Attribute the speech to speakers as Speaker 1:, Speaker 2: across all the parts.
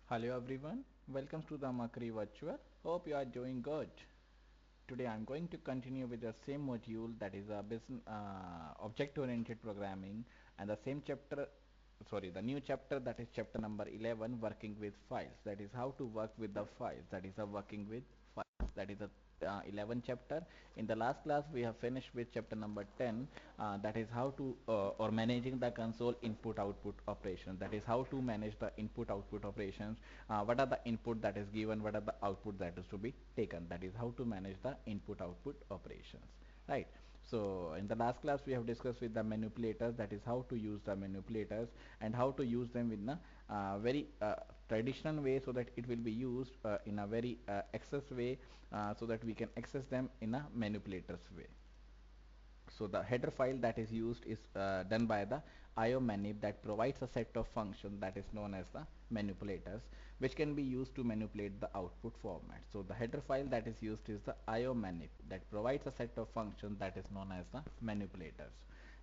Speaker 1: Hello everyone, welcome to the Mercury Virtual. Hope you are doing good. Today I'm going to continue with the same module, that is a business object-oriented programming, and the same chapter, the new chapter, that is chapter number 11, working with files. That is how to work with the files. That is a working with files. That is a 11 chapter. In the last class we have finished with chapter number 10, that is how to or managing the console input output operation. That is how to manage the input output operations. What are the input that is given, what are the output that is to be taken. That is how to manage the input output operations, right? So in the last class we have discussed with the manipulators, that is how to use the manipulators and how to use them in a very traditional way, so that it will be used in a very access way, so that we can access them in a manipulators way. So the header file that is used is done by the IO manip, that provides a set of functions that is known as the manipulators, which can be used to manipulate the output format. So the header file that is used is the IO manip, that provides a set of functions that is known as the manipulators,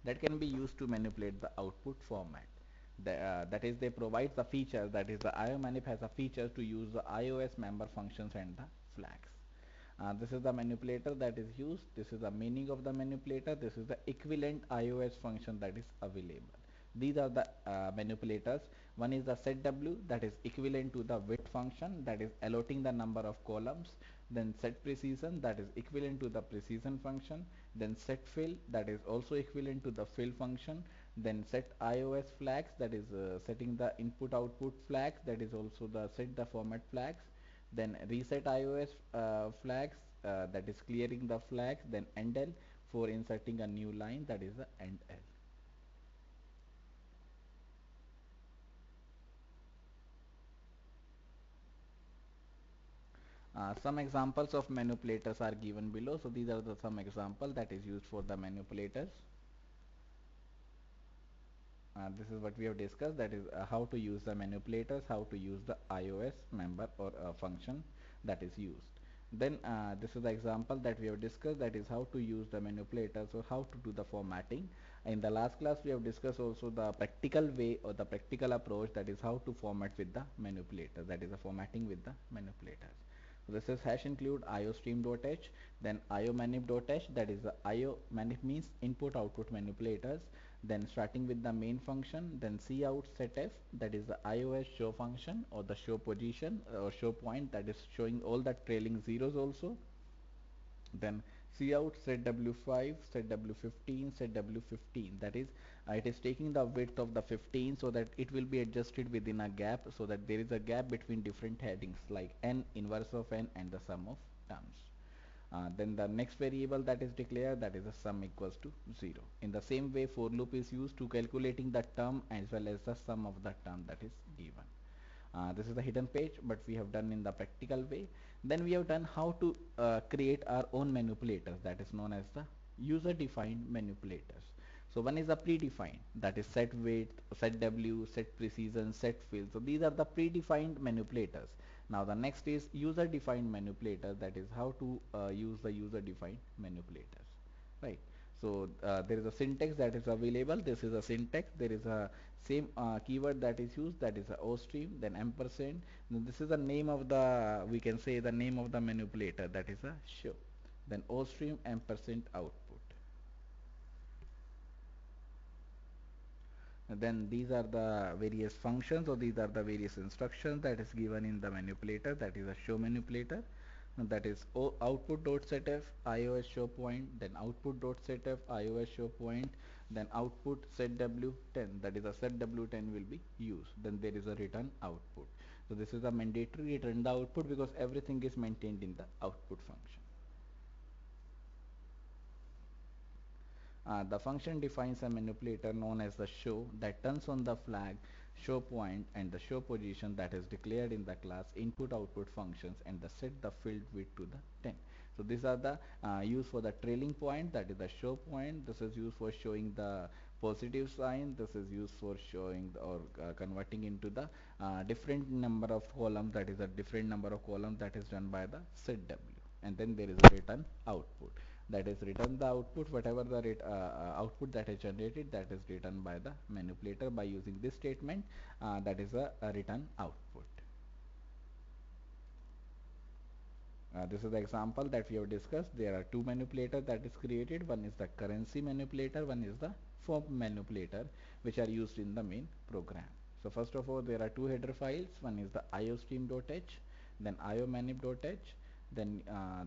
Speaker 1: that can be used to manipulate the output format. That is, they provide the feature, that is the IO manip has a feature to use the iOS member functions and the flags. This is the manipulator that is used. This is the meaning of the manipulator. This is the equivalent iOS function that is available. These are the manipulators. One is the setW, that is equivalent to the width function, that is allotting the number of columns. Then set precision, that is equivalent to the precision function. Then set fill, that is also equivalent to the fill function. Then set iOS flags, that is setting the input output flags, that is also the set the format flags. Then reset iOS flags, that is clearing the flags. Then endl for inserting a new line, that is the endl. Some examples of manipulators are given below. So these are the some example that is used for the manipulators. This is what we have discussed, that is how to use the manipulators, how to use the iOS member or function that is used. Then this is the example that we have discussed, that is how to use the manipulator, so how to do the formatting. In the last class we have discussed also the practical way or the practical approach, that is how to format with the manipulator, that is the formatting with the manipulators. So this is hash include iostream.h, then iomanip.h, that is the io manip means input output manipulators. Then starting with the main function, then cout setf, that is the iOS show function or the show position or show point, that is showing all the trailing zeros also. Then cout set w5, set w15, set w15, that is it is taking the width of the 15, so that it will be adjusted within a gap, so that there is a gap between different headings like n, inverse of n, and the sum of terms. Then the next variable that is declared, that is the sum equals to 0. In the same way, for loop is used to calculating the term as well as the sum of the term that is given. This is the hidden page, but we have done in the practical way. Then we have done how to create our own manipulators, that is known as the user defined manipulators. So one is the predefined, that is set width, set w, set precision, set fill. So these are the predefined manipulators. Now the next is user defined manipulator, that is how to use the user defined manipulators, right? So there is a syntax that is available. This is a syntax. There is a same keyword that is used, that is a o stream, then ampersand. Then this is the name of the, we can say the name of the manipulator, that is a show. Then o stream ampersand output. Then these are the various functions, or these are the various instructions that is given in the manipulator, that is a show manipulator. That is output.setf iOS show point, then output.setf iOS show point, then output set w10, that is a set w10 will be used. Then there is a return output. So this is a mandatory return the output, because everything is maintained in the output function. The function defines a manipulator known as the show, that turns on the flag, show point, and the show position that is declared in the class input output functions, and the set the field width to the 10. So these are the used for the trailing point, that is the show point. This is used for showing the positive sign. This is used for showing or converting into the different number of columns, that is a different number of columns that is done by the set w. And then there is a return output, that is return the output, whatever the output that is generated, that is written by the manipulator by using this statement, that is a return output. This is the example that we have discussed. There are two manipulators that is created. One is the currency manipulator, one is the form manipulator, which are used in the main program. So first of all, there are two header files. One is the iostream.h, then iomanip.h. Then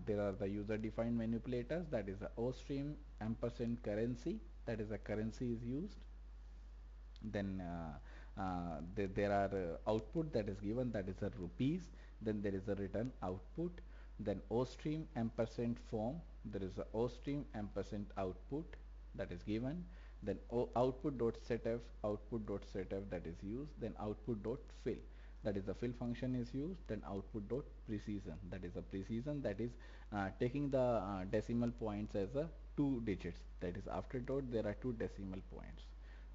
Speaker 1: there are the user defined manipulators, that is the ostream ampersand currency, that is the currency is used. Then there are output that is given, that is a rupees. Then there is a return output. Then ostream ampersand form, there is a ostream ampersand output that is given. Then output dot setf, output dot setf that is used. Then output dot fill, that is the fill function is used. Then output dot precision, that is a precision, that is taking the decimal points as a 2 digits, that is after dot there are two decimal points.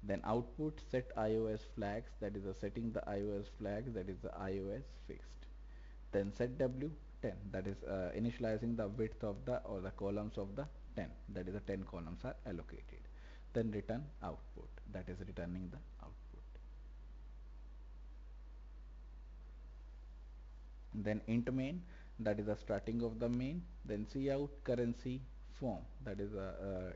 Speaker 1: Then output set iOS flags, that is setting the iOS flags, that is the iOS fixed. Then set w10, that is initializing the width of the or the columns of the 10, that is the 10 columns are allocated. Then return output, that is returning the output. Then int main, that is the starting of the main. Then cout currency form, that is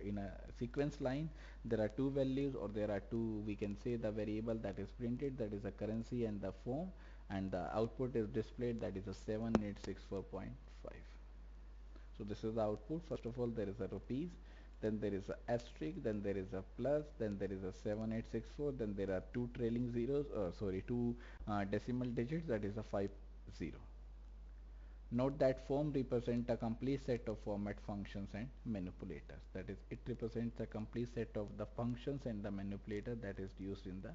Speaker 1: in a sequence line there are two values, or there are two, we can say, the variable that is printed, that is the currency and the form, and the output is displayed, that is a 7864.5. So this is the output. First of all, there is a rupees, then there is a asterisk, then there is a plus, then there is a 7864, then there are two trailing zeros, two decimal digits, that is a 50. Note that form represents a complete set of format functions and manipulators. That is, it represents a complete set of the functions and the manipulator that is used in the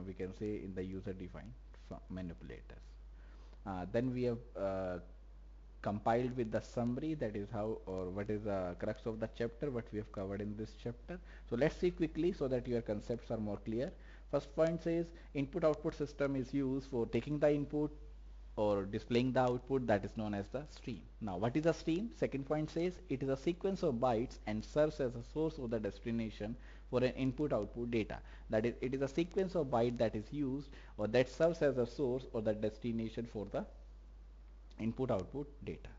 Speaker 1: we can say in the user defined manipulators. Then we have compiled with the summary, that is how or what is the crux of the chapter, what we have covered in this chapter. So let's see quickly so that your concepts are more clear. First point says input output system is used for taking the input or displaying the output, that is known as the stream. Now what is a stream? Second point says it is a sequence of bytes and serves as a source of the destination for an input output data. That is, it is a sequence of byte that is used or that serves as a source or the destination for the input output data.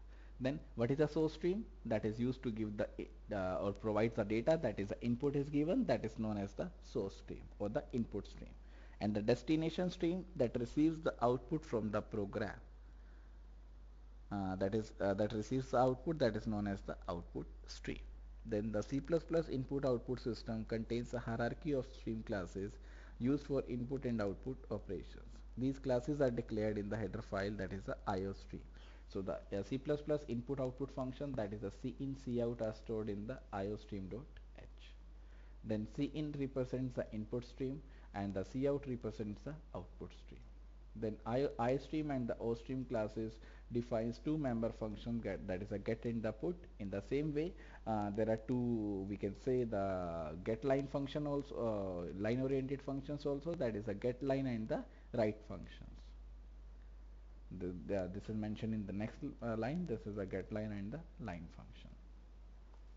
Speaker 1: Then what is a source stream? That is used to give the or provides the data, that is the input is given, that is known as the source stream or the input stream. And the destination stream that receives the output from the program, that receives the output, that is known as the output stream. Then the C++ input output system contains a hierarchy of stream classes used for input and output operations. These classes are declared in the header file, that is the IO stream. So the C++ input output function, that is the cin cout, are stored in the iostream.h. Then cin represents the input stream and the cout represents the output stream. Then iStream and the OStream classes defines two member functions, that is a get and the put. In the same way, there are two, we can say, the get line function also, line oriented functions also, that is a get line and the write functions. This is mentioned in the next line. This is a get line and the line function.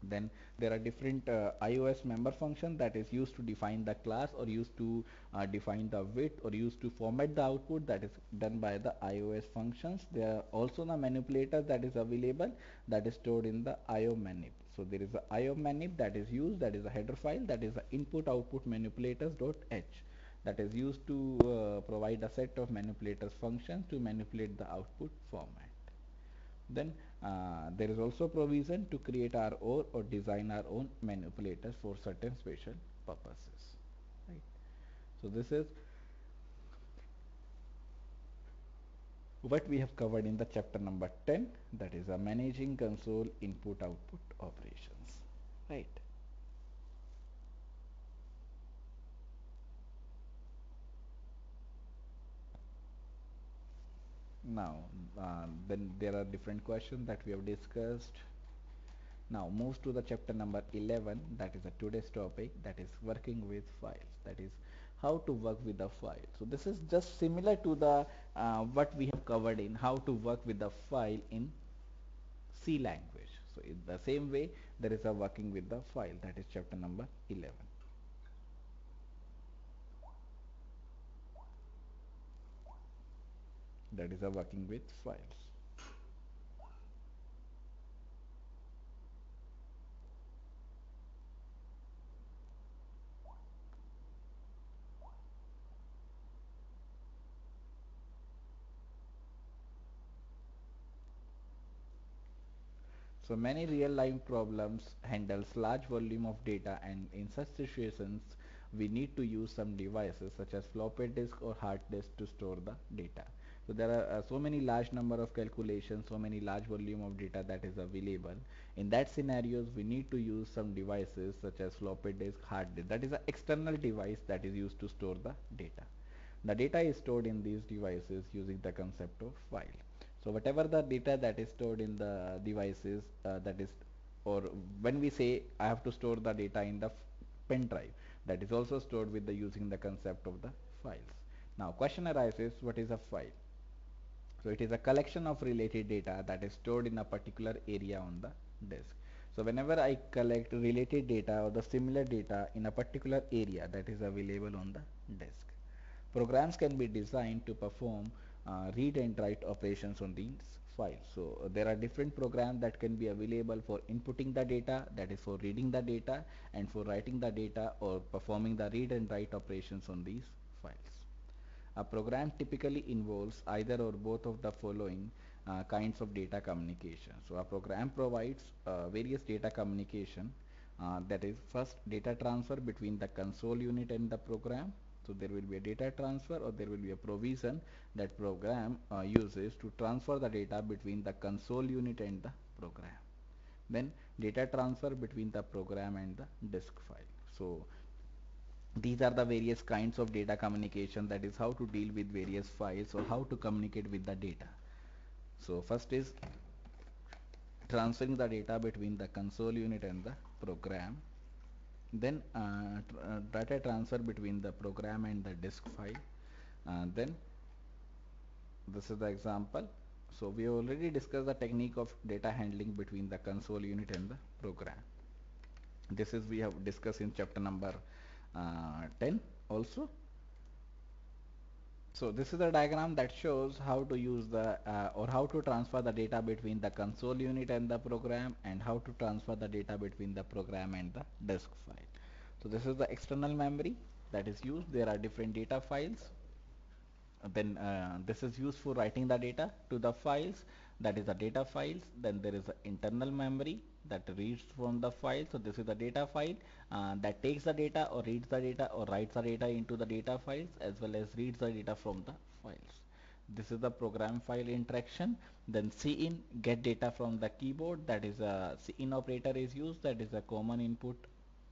Speaker 1: Then there are different iOS member function that is used to define the class or used to define the width or used to format the output, that is done by the iOS functions. There are also the manipulator that is available, that is stored in the iomanip. So there is a iomanip that is used, that is a header file, that is the input output manipulators.h, that is used to provide a set of manipulators functions to manipulate the output format. Then there is also provision to create our own or design our own manipulators for certain special purposes. Right. So this is what we have covered in the chapter number 10, that is managing console input output operations. Right. Now then there are different questions that we have discussed. Now moves to the chapter number 11, that is today's topic, that is working with files, that is how to work with the file. So this is just similar to the what we have covered in how to work with the file in C language. So in the same way there is a working with the file, that is chapter number 11. That is a working with files. So many real-life problems handles large volume of data, and in such situations we need to use some devices such as floppy disk or hard disk to store the data. So there are so many large number of calculations, so many large volume of data that is available. In that scenarios we need to use some devices such as floppy disk, hard disk. That is an external device that is used to store the data. The data is stored in these devices using the concept of file. So whatever the data that is stored in the devices, that is, or when we say I have to store the data in the pen drive, that is also stored with the using the concept of the files. Now question arises, what is a file? So it is a collection of related data that is stored in a particular area on the disk. So whenever I collect related data or the similar data in a particular area that is available on the disk, programs can be designed to perform read and write operations on these files. So there are different programs that can be available for inputting the data, that is for reading the data, and for writing the data or performing the read and write operations on these files. A program typically involves either or both of the following kinds of data communication. So a program provides various data communication, that is first data transfer between the console unit and the program. So there will be a data transfer, or there will be a provision that program uses to transfer the data between the console unit and the program. Then data transfer between the program and the disk file. So these are the various kinds of data communication, that is how to deal with various files or how to communicate with the data. So first is transferring the data between the console unit and the program. Then data transfer between the program and the disk file. Then this is the example. So we already discussed the technique of data handling between the console unit and the program. This is we have discussed in chapter number 10 also. So this is a diagram that shows how to use the or how to transfer the data between the console unit and the program, and how to transfer the data between the program and the disk file. So this is the external memory that is used. There are different data files. Then this is used for writing the data to the files, that is the data files. Then there is the internal memory that reads from the file. So this is the data file that takes the data or reads the data or writes the data into the data files, as well as reads the data from the files. This is the program file interaction. Then cin, get data from the keyboard, that is a cin operator is used, that is a common input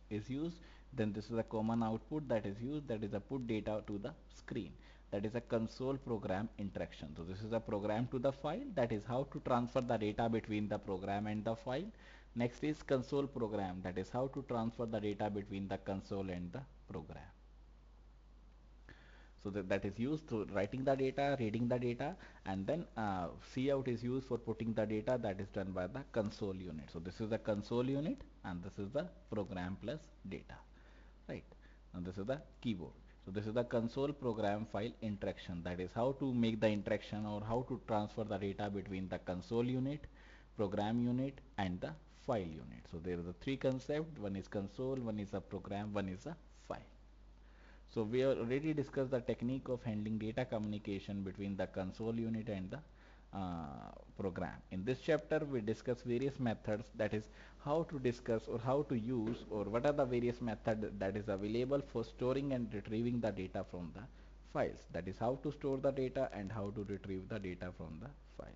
Speaker 1: is used. Then this is a common output that is used, that is a put data to the screen, that is a console program interaction. So this is a program to the file, that is how to transfer the data between the program and the file. Next is console program, that is how to transfer the data between the console and the program. So that is used to writing the data, reading the data, and then cout is used for putting the data, that is done by the console unit. So this is the console unit, and this is the program plus data, right? And this is the keyboard. So this is the console program file interaction, that is how to make the interaction or how to transfer the data between the console unit, program unit, and the file unit. So there is a three concept: one is console, one is a program, one is a file. So we already discussed the technique of handling data communication between the console unit and the program. In this chapter we discuss various methods, that is how to discuss or how to use or what are the various methods that is available for storing and retrieving the data from the files. That is how to store the data and how to retrieve the data from the files.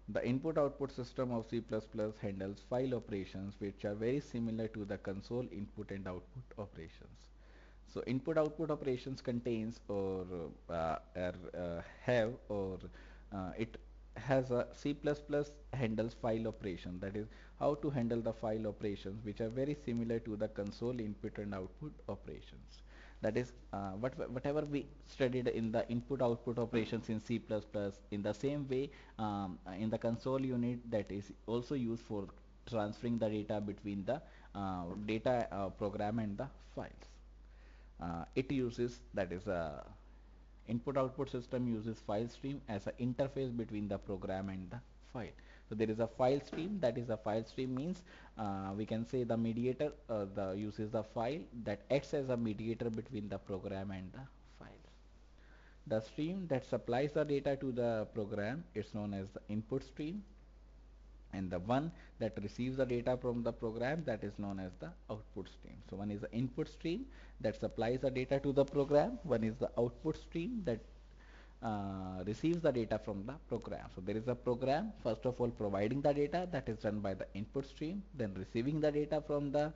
Speaker 1: The input-output system of C++ handles file operations which are very similar to the console input and output operations. So input-output operations contains or have or it has a C++ handles file operation, that is how to handle the file operations which are very similar to the console input and output operations. That is whatever we studied in the input output operations in C++, in the same way in the console unit, that is also used for transferring the data between the data program and the files. It uses, that is a input output system uses file stream as an interface between the program and the file. So there is a file stream, that is a file stream means we can say the mediator the uses the file that acts as a mediator between the program and the file. The stream that supplies the data to the program is known as the input stream. and the one that receives the data from the program, that is known as the output stream. So one is the input stream that supplies the data to the program, one is the output stream that receives the data from the program. So there is a program first of all providing the data, that is done by the input stream, then receiving the data from the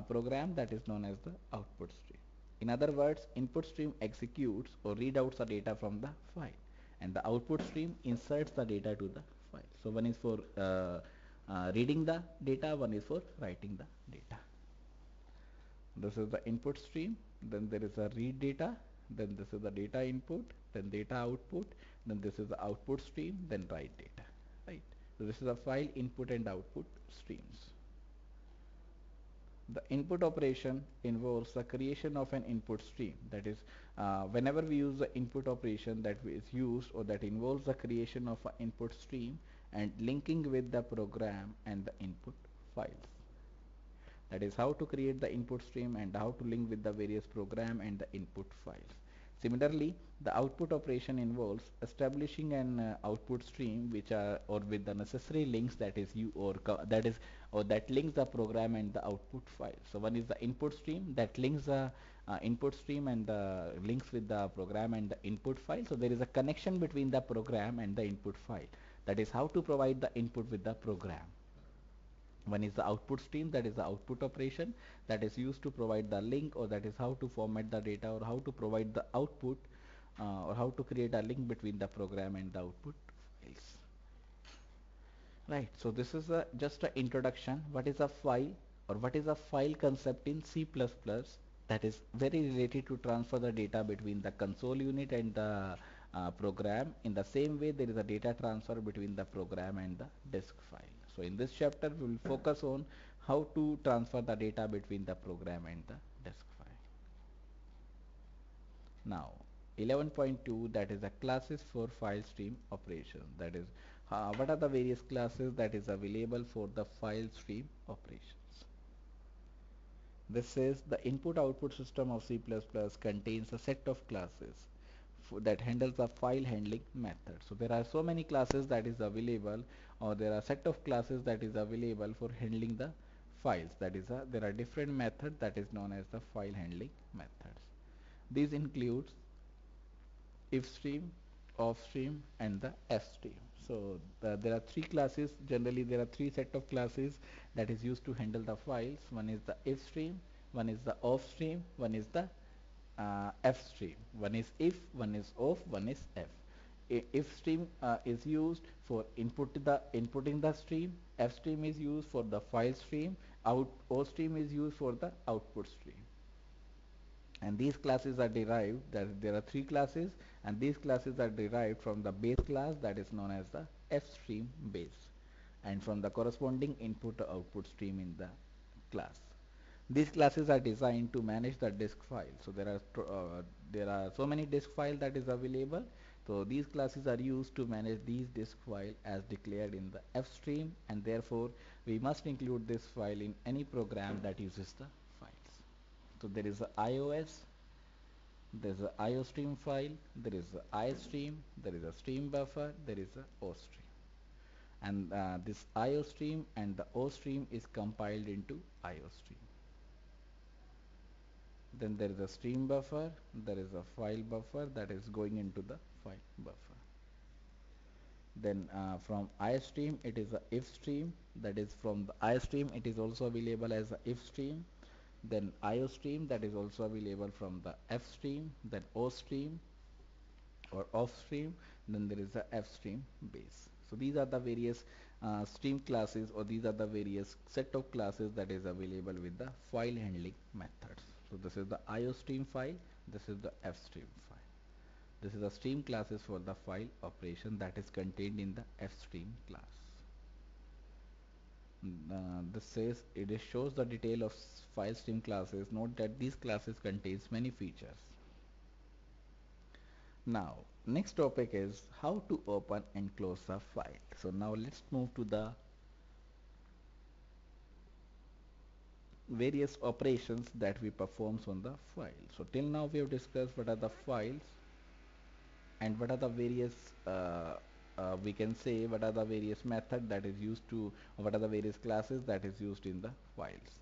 Speaker 1: program, that is known as the output stream. In other words, input stream executes or readouts the data from the file, and the output stream inserts the data to the file. So one is for reading the data, one is for writing the data. This is the input stream, then there is a read data, then this is the data input, then data output, then this is the output stream, then write data, right? So this is a file input and output streams. The input operation involves the creation of an input stream. That is, whenever we use the input operation that is used or that involves the creation of an input stream and linking with the program and the input files. That is how to create the input stream and how to link with the various program and the input files. Similarly, the output operation involves establishing an output stream which are or with the necessary links that is that links the program and the output file. So one is the input stream that links the input stream and the links with the program and the input file. So there is a connection between the program and the input file. That is how to provide the input with the program. One is the output stream, that is the output operation that is used to provide the link, or that is how to format the data, or how to provide the output, or how to create a link between the program and the output files. Right, so this is just an introduction. What is a file, or what is a file concept in C++? That is very related to transfer the data between the console unit and the program. In the same way, there is a data transfer between the program and the disk file. So in this chapter, we will focus on how to transfer the data between the program and the disk file. Now, 11.2, that is the classes for file stream operation. That is, what are the various classes that is available for the file stream operations. This says the input-output system of C++ contains a set of classes that handles the file handling method. So there are so many classes that is available, or there are set of classes that is available for handling the files. That is, there are different methods that is known as the file handling methods. These includes if stream, off stream, and the f stream. So there are three classes. Generally, there are three set of classes that is used to handle the files. One is the if stream, one is the off stream, one is the f stream. One is if, one is off, one is f. If stream is used for inputting the stream. F stream is used for the file stream. O stream is used for the output stream. And these classes are derived, that there are three classes, and these classes are derived from the base class that is known as the f stream base, and from the corresponding input or output stream in the class. These classes are designed to manage the disk file. So there are so many disk file that is available. So these classes are used to manage these disk file as declared in the f stream, and therefore we must include this file in any program that uses the files. So there is a iOS, there is a iostream file, there is a iStream, there is a stream buffer, there is a OStream. And this iostream and the OStream is compiled into iostream. Then there is a stream buffer, there is a file buffer that is going into the file buffer. Then from iStream it is a if stream, that is from the iStream it is also available as a if stream. Then iostream, that is also available from the f stream, then o stream or off stream, then there is the f stream base. So these are the various stream classes, or these are the various set of classes that is available with the file handling methods. So this is the iostream file, this is the f stream file. This is the stream classes for the file operation that is contained in the f stream class. This says it shows the detail of file stream classes. Note that these classes contains many features. Now next topic is how to open and close a file. So now let's move to the various operations that we perform on the file. So till now we have discussed what are the files and what are the various we can say what are the various method that is used to, what are the various classes that is used in the files.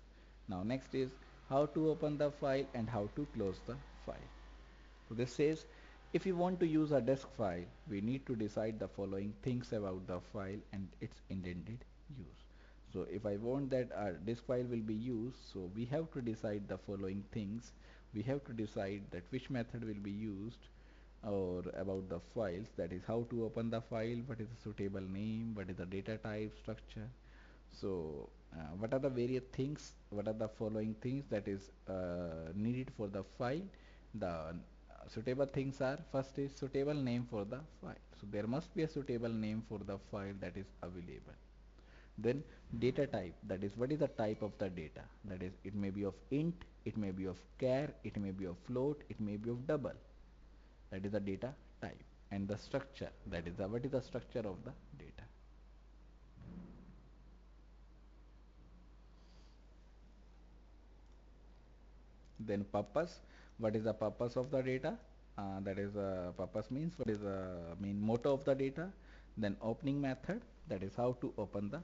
Speaker 1: Now next is how to open the file and how to close the file. So this says if you want to use a disk file, we need to decide the following things about the file and its intended use. So if I want that our disk file will be used, so we have to decide the following things. We have to decide that which method will be used, or about the files, that is how to open the file, what is the suitable name, what is the data type, structure. So what are the various things, what are the following things that is needed for the file. The suitable things are, first is suitable name for the file. So there must be a suitable name for the file that is available. Then data type, that is what is the type of the data, that is it may be of int, it may be of char, it may be of float, it may be of double, that is the data type. And the structure, that is the what is the structure of the data. Then purpose, what is the purpose of the data, that is purpose means what is the main motto of the data. Then opening method, that is how to open the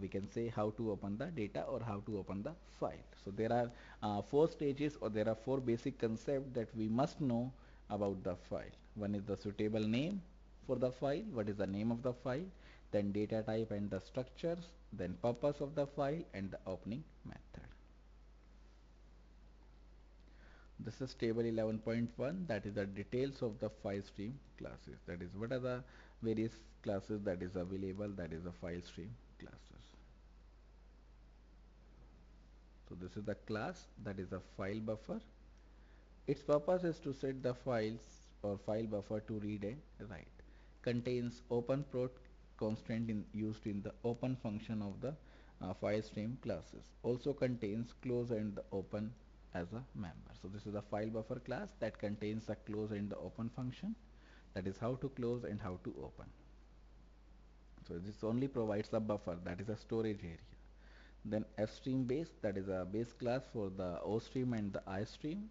Speaker 1: we can say how to open the data or how to open the file. So there are four stages, or there are four basic concepts that we must know about the file. One is the suitable name for the file, what is the name of the file, then data type and the structures, then purpose of the file and the opening method. This is table 11.1, that is the details of the file stream classes, that is what are the various classes that is available, that is the file stream classes. So this is the class, that is the file buffer. Its purpose is to set the files or file buffer to read and write. Contains open prot constraint used in the open function of the file stream classes. Also contains close and the open as a member. So this is the file buffer class that contains the close and the open function, that is how to close and how to open. So this only provides a buffer, that is a storage area. Then fstream base, that is a base class for the O stream and the I stream,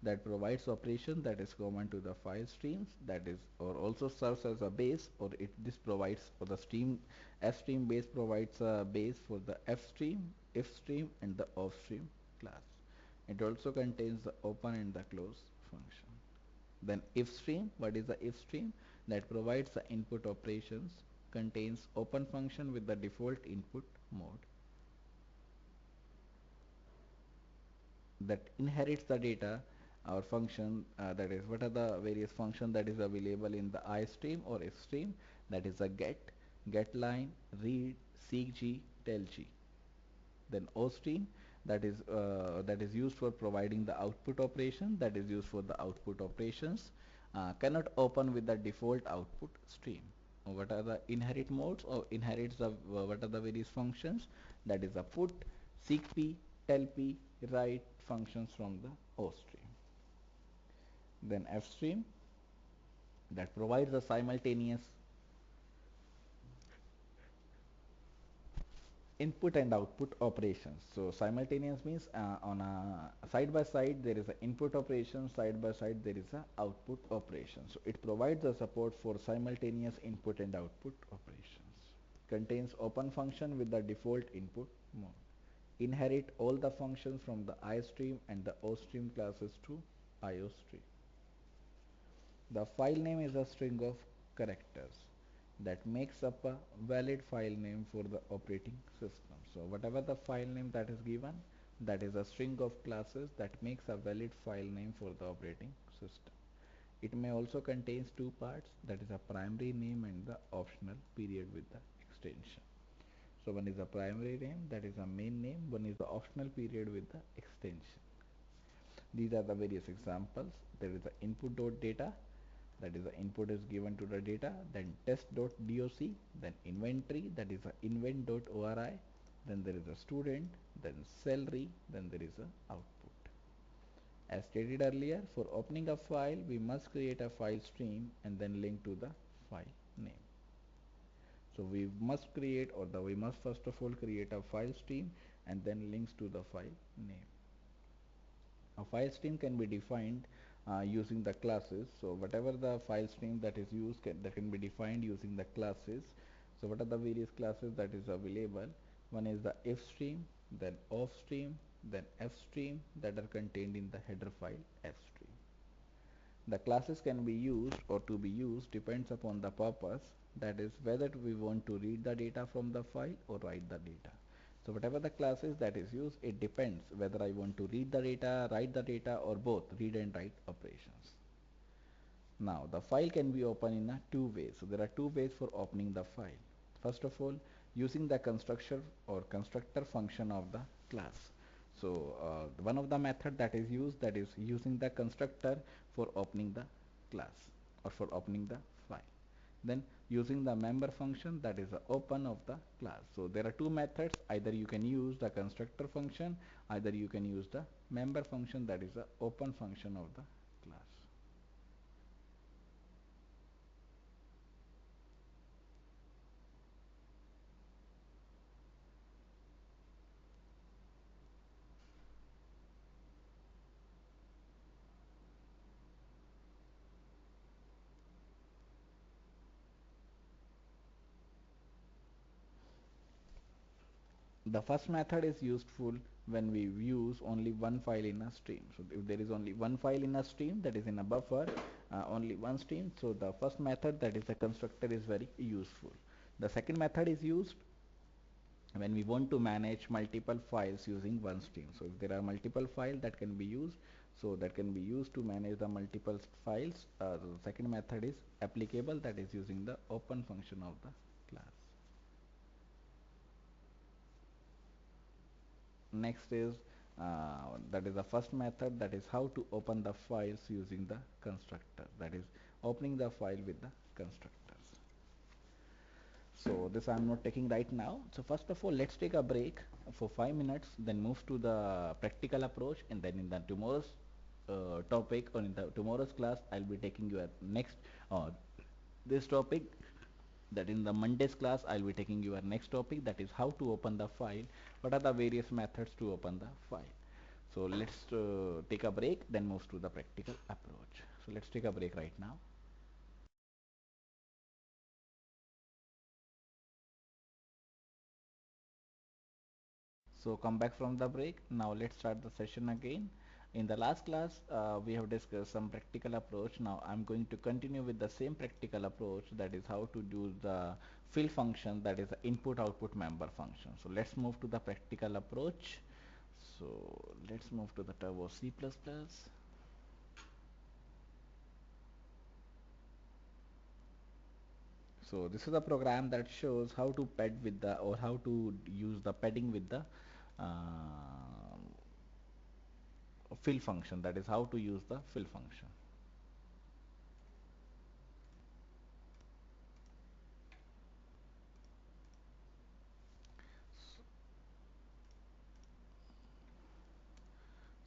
Speaker 1: that provides operation that is common to the file streams, that is or also serves as a base, or this provides for the stream. Fstream base provides a base for the fstream, ifstream and the offstream class. It also contains the open and the close function. Then ifstream, what is the ifstream? That provides the input operations, contains open function with the default input mode, that inherits the data or function, that is what are the various functions that is available in the I stream or F stream, that is a get line, read, seek g, tell g. Then O stream, that is used for providing the output operation, that is used for the output operations, cannot open with the default output stream. What are the inherit modes, or inherits the what are the various functions, that is a put, seek p, tell p, write functions from the O stream. Then F stream, that provides a simultaneous input and output operations. So simultaneous means on a side by side there is an input operation, side by side there is a output operation. So it provides the support for simultaneous input and output operations. Contains open function with the default input mode. Inherit all the functions from the I stream and the O stream classes to IO stream. The file name is a string of characters that makes up a valid file name for the operating system. So whatever the file name that is given, that is a string of classes that makes a valid file name for the operating system. It may also contains two parts, that is a primary name and the optional period with the extension. So one is the primary name, that is a main name, one is the optional period with the extension. These are the various examples. There is the input.data, that is the input is given to the data, then test.doc, then inventory, that is the invent.ori, then there is a student, then salary, then there is a output. As stated earlier, for opening a file, we must create a file stream and then link to the file name. So we must create, or we must first of all create a file stream and then links to the file name. A file stream can be defined using the classes. So whatever the file stream that is used that can be defined using the classes. So what are the various classes that is available? One is the if stream, then off stream, then f stream, that are contained in the header file f stream. The classes can be used or to be used depends upon the purpose, that is whether we want to read the data from the file or write the data. So whatever the classes that is used, it depends whether I want to read the data, write the data, or both read and write operations. Now the file can be opened in two ways. So there are two ways for opening the file. First of all, using the constructor or constructor function of the class. So one of the method that is used, that is using the constructor for opening the class or for opening the file. Then using the member function, that is the open of the class. So there are two methods, either you can use the constructor function, either you can use the member function, that is the open function of the class. The first method is useful when we use only one file in a stream. So if there is only one file in a stream, that is in a buffer, only one stream, so the first method, that is the constructor, is very useful. The second method is used when we want to manage multiple files using one stream. So if there are multiple files that can be used, so that can be used to manage the multiple files. The second method is applicable, that is using the open function of the class. Next is that is the first method, that is how to open the files using the constructor, that is opening the file with the constructors. So this I am not taking right now. So first of all, let's take a break for 5 minutes, then move to the practical approach, and then in the tomorrow's topic, or in the tomorrow's class, I'll be taking you next this topic, that in the Monday's class I'll be taking your next topic, that is how to open the file, what are the various methods to open the file. So let's take a break, then move to the practical approach. So let's take a break right now. So come back from the break. Now let's start the session again. In the last class, we have discussed some practical approach. Now I'm going to continue with the same practical approach, that is how to do the fill function, that is the input output member function. So let's move to the practical approach. So let's move to the Turbo C++. So this is a program that shows how to pad with the, or how to use the padding with the fill function, that is how to use the fill function.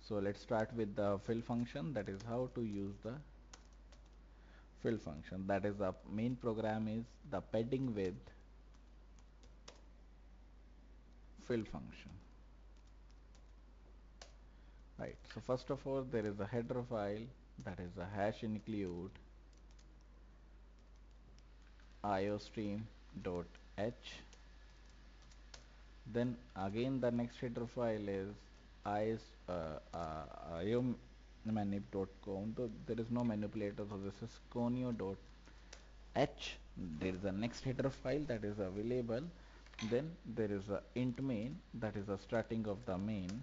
Speaker 1: So let's start with the fill function, that is how to use the fill function, that is the main program is the padding with fill function. Right, so first of all, there is a header file, that is a hash include iostream.h. Then again the next header file is iomanip.com. Though there is no manipulator, so this is conio.h. There is a next header file that is available. Then there is a int main, that is the starting of the main.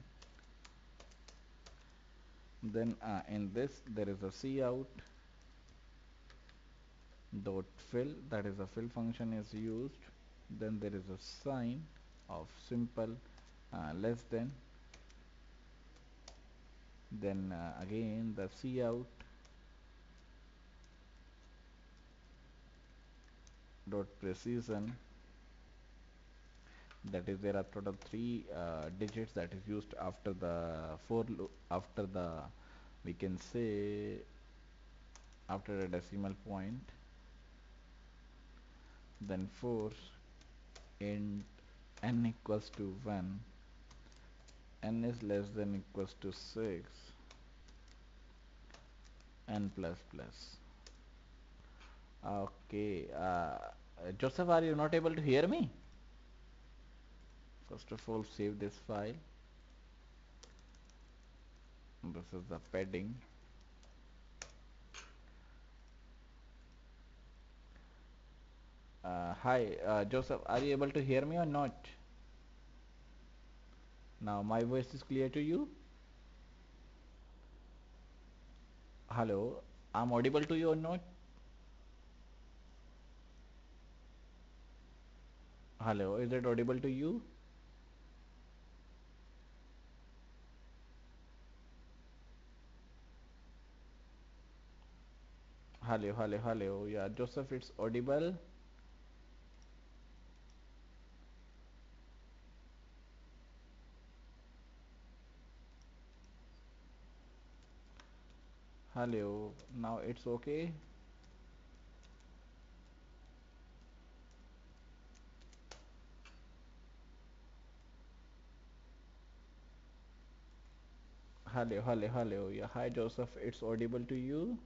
Speaker 1: Then in this there is a cout dot fill, that is a fill function is used. Then there is a sign of simple less than. Then again the cout dot precision, that is there are total 3 digits that is used after the for loop, after the, we can say, after a decimal point. Then for int n equals to 1, n is less than equals to 6, N plus plus. Okay. Joseph, are you not able to hear me? First of all, save this file. This is the padding. Hi, Joseph, are you able to hear me or not? Now my voice is clear to you? Hello, I'm audible to you or not? Hello, is it audible to you? Hello, hello, hello. Yeah, Joseph, it's audible. Hello, now it's okay. Hello, hello, hello. Yeah, hi Joseph, it's audible to you.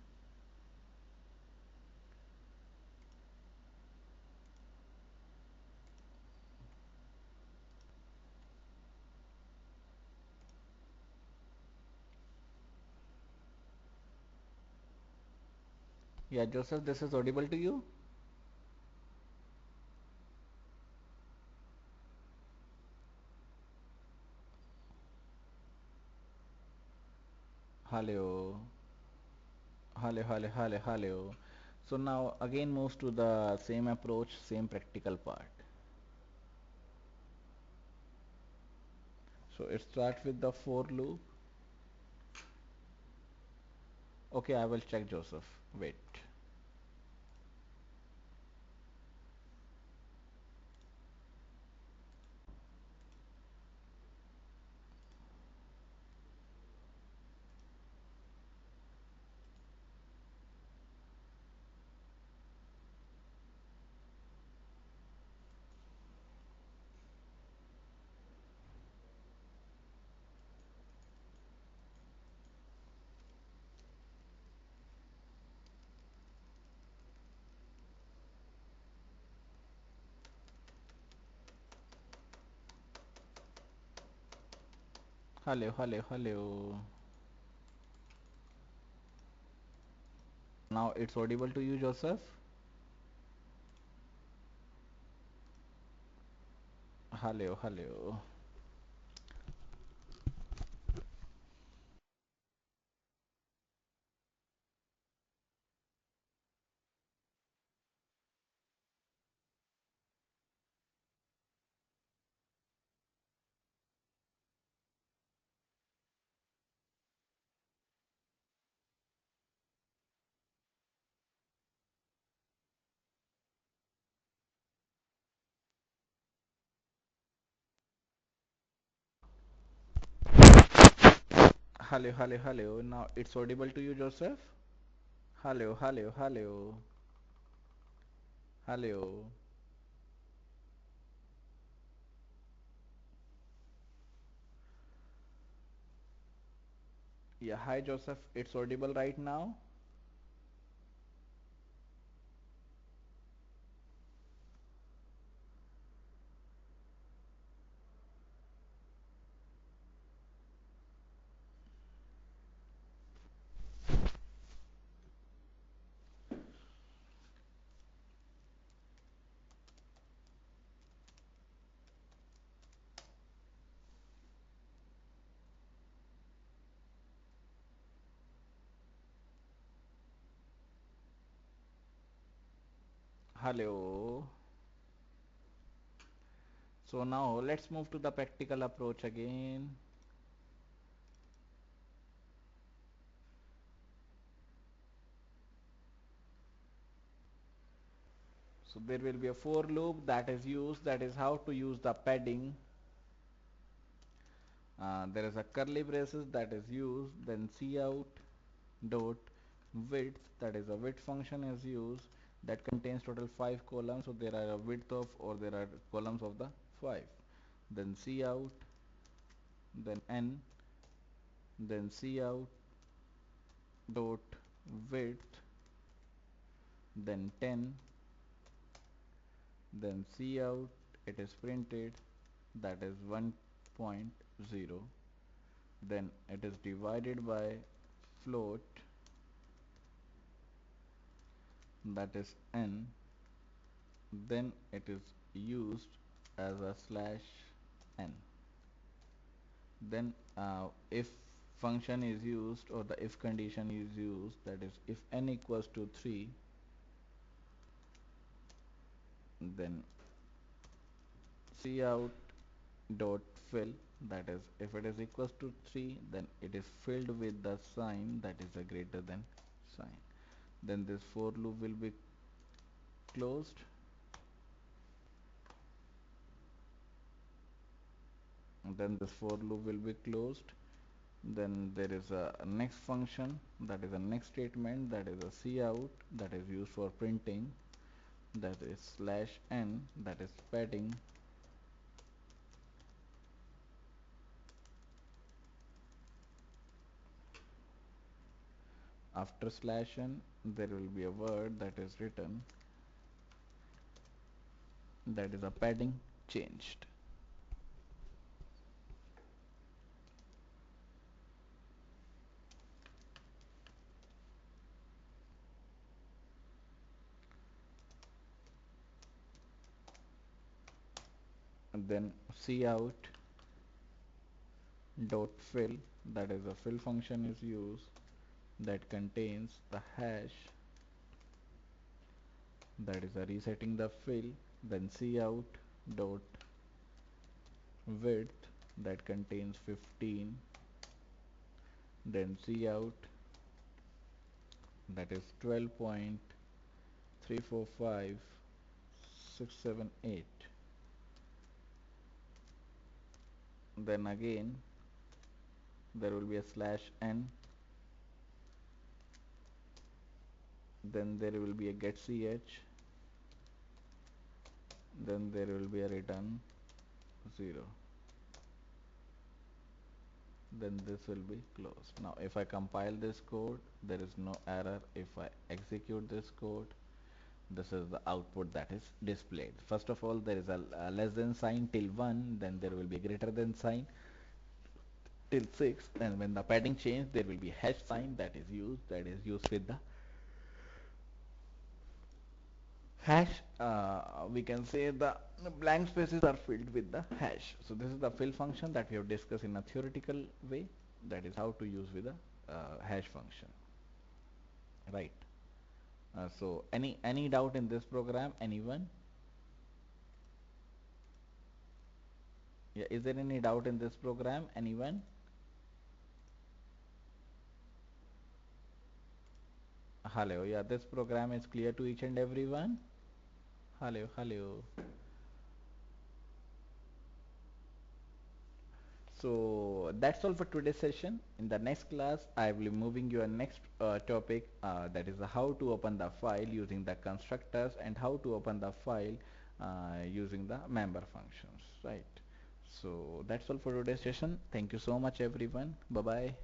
Speaker 1: Yeah, Joseph, this is audible to you. Hello, hello, hello, hello, hello. So now again moves to the same approach, same practical part. So it starts with the for loop. Okay, I will check Joseph. Wait. Hello, hello, hello. Now it's audible to you, Joseph. Hello, hello. Hello, hello, hello. Now it's audible to you, Joseph. Hello, hello, hello. Hello. Yeah, hi Joseph. It's audible right now. Hello. So now let's move to the practical approach again. So there will be a for loop that is used, that is how to use the padding. There is a curly braces that is used, then cout dot width, that is a width function is used, that contains total 5 columns, so there are a width of, or there are columns of the 5. Then cout, then n, then cout dot width, then 10, then cout, it is printed, that is 1.0, then it is divided by float, that is n, then it is used as a slash n. Then if function is used, or the if condition is used, that is if n equals to 3, then cout dot fill, that is if it is equals to 3, then it is filled with the sign that is a greater than sign. Then this for loop will be closed, and then this for loop will be closed. Then there is a next function, that is a next statement, that is a cout, that is used for printing, that is slash n, that is padding. After slash n, there will be a word that is written, that is a padding changed. And then cout dot fill, that is a fill function is used, that contains the hash, that is a resetting the fill. Then cout dot width, that contains 15, then cout, that is 12.345678. Then again there will be a slash n, then there will be a get ch, then there will be a return 0, then this will be closed. Now if I compile this code, there is no error. If I execute this code, this is the output that is displayed. First of all, there is a less than sign till 1, then there will be a greater than sign till 6, and when the padding change, there will be hash sign that is used with the hash. We can say the blank spaces are filled with the hash. So this is the fill function that we have discussed in a theoretical way, that is how to use with a hash function, right? So any doubt in this program, anyone? Yeah, is there any doubt in this program, anyone? Hello, yeah, this program is clear to each and everyone. Hello, hello. So that's all for today's session. In the next class, I will be moving you a next topic, that is how to open the file using the constructors, and how to open the file using the member functions, right? So that's all for today's session. Thank you so much, everyone. Bye bye.